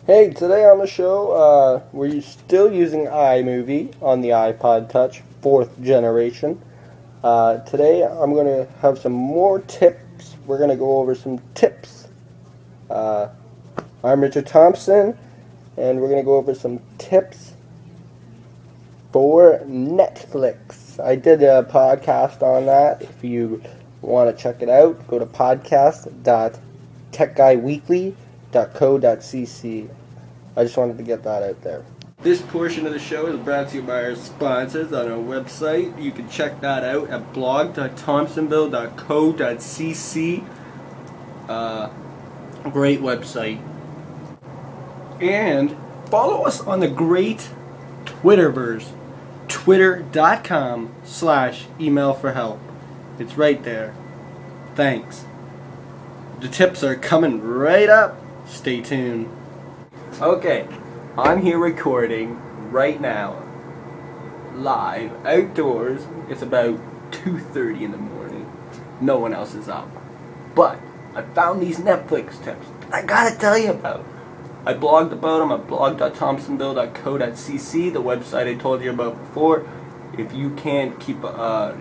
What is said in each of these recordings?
Hey, today on the show, we're still using iMovie on the iPod Touch, 4th generation. Today I'm going to have some more tips. We're going to go over some tips. I'm Richard Thompson, and we're going to go over some tips for Netflix. I did a podcast on that. If you want to check it out, go to podcast.techguyweekly.co.cc. I just wanted to get that out there. This portion of the show is brought to you by our sponsors on our website. You can check that out at blog.thompsonville.co.cc. Great website. And follow us on the great Twitterverse. Twitter.com/email-for-help. It's right there. Thanks. The tips are coming right up. Stay tuned. Okay, I'm here recording right now, live, outdoors. It's about 2:30 in the morning. No one else is up. But I found these Netflix tips I gotta tell you about. I blogged about them at blog.thompsonville.co.cc, the website I told you about before. If you can't keep, if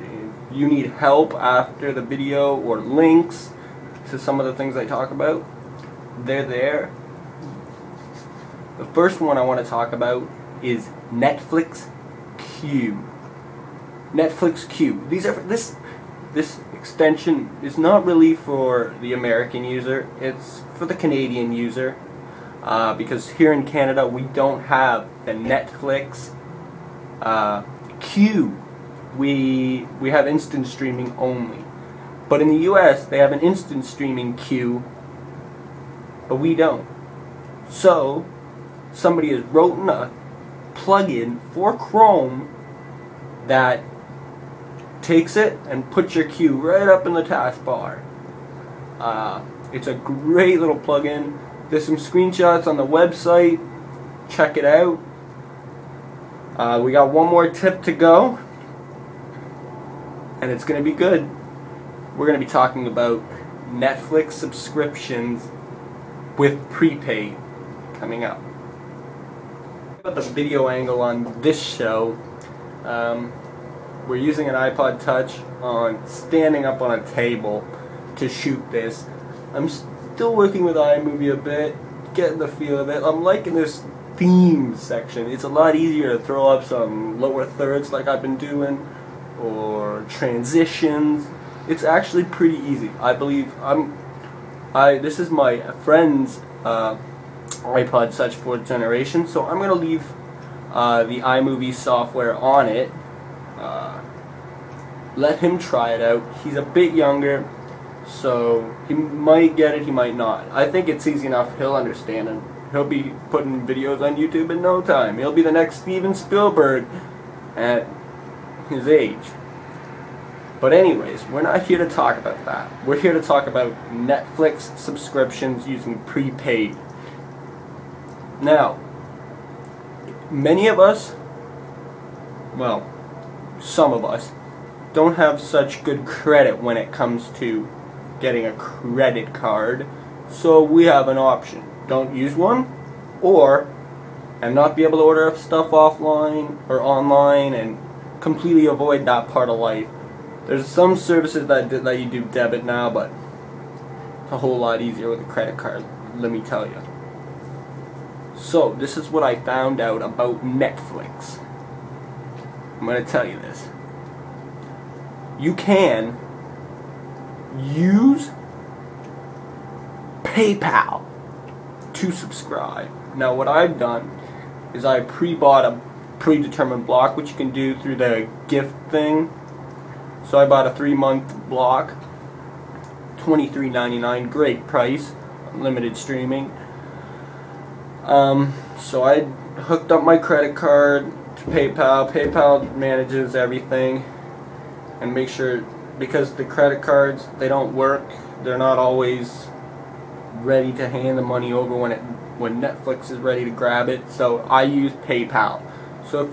you need help after the video or links to some of the things I talk about, they're there. The first one I want to talk about is Netflix Q. Netflix Q. These are this extension is not really for the American user. It's for the Canadian user, because here in Canada we don't have the Netflix Q. We have instant streaming only. But in the US they have an instant streaming queue, but we don't. So somebody has written a plugin for Chrome that takes it and puts your queue right up in the taskbar. It's a great little plugin. There's some screenshots on the website. Check it out. We got one more tip to go, and it's going to be good. We're going to be talking about Netflix subscriptions with prepaid coming up. About the video angle on this show, we're using an iPod Touch standing up on a table to shoot this. I'm still working with iMovie a bit, getting the feel of it. I'm liking this theme section. It's a lot easier to throw up some lower thirds like I've been doing, or transitions. It's actually pretty easy. I believe this is my friend's iPod Touch 4th generation, so I'm going to leave the iMovie software on it. Let him try it out. He's a bit younger, so he might get it, he might not. I think it's easy enough. He'll understand it. He'll be putting videos on YouTube in no time. He'll be the next Steven Spielberg at his age. But anyways, we're not here to talk about that. We're here to talk about Netflix subscriptions using prepaid. Now, many of us, well, some of us, don't have such good credit when it comes to getting a credit card, so we have an option. Don't use one, and not be able to order stuff offline or online and completely avoid that part of life. There's some services that you do debit now, but it's a whole lot easier with a credit card, let me tell you. So, this is what I found out about Netflix. I'm going to tell you this. You can use PayPal to subscribe. Now, what I've done is I pre-bought a predetermined block, which you can do through the gift thing. So I bought a 3-month block, $23.99, great price, unlimited streaming. So I hooked up my credit card to PayPal. PayPal manages everything, and make sure, because the credit cards, they don't work, they're not always ready to hand the money over when Netflix is ready to grab it. So I use PayPal. So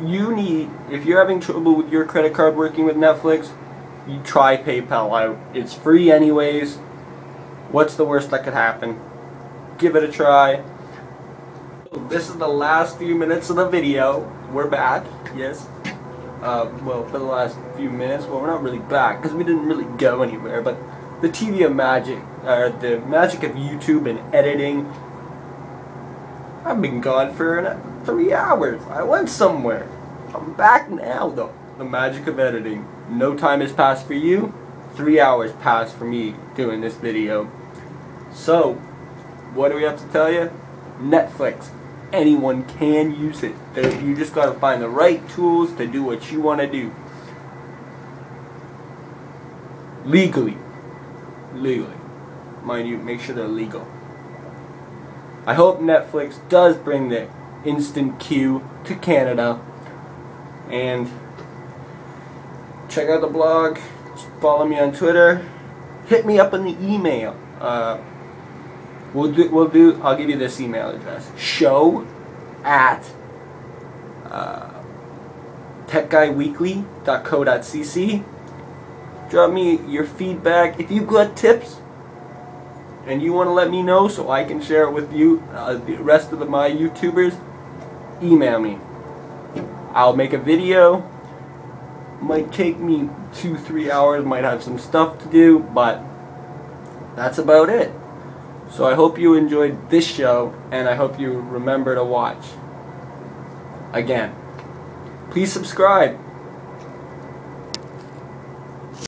if you're having trouble with your credit card working with Netflix, you try PayPal out. It's free anyways. What's the worst that could happen? Give it a try. This is the last few minutes of the video. We're back, yes. Well, for the last few minutes, well, we're not really back because we didn't really go anywhere, but the TV of magic, or the magic of YouTube and editing, I've been gone for 3 hours. I went somewhere. I'm back now, though. The magic of editing. No time has passed for you. 3 hours passed for me doing this video. So, what do we have to tell you? Netflix. Anyone can use it. You just gotta find the right tools to do what you want to do. Legally. Mind you, make sure they're legal. I hope Netflix does bring the instant queue to Canada. And check out the blog. Follow me on Twitter. Hit me up in the email. I'll give you this email address. show@techguyweekly.co.cc. Drop me your feedback. If you've got tips and you want to let me know so I can share it with you, the rest of my YouTubers, email me. I'll make a video. Might take me 2-3 hours. Might have some stuff to do, but that's about it. So I hope you enjoyed this show, and I hope you remember to watch. Again, please subscribe.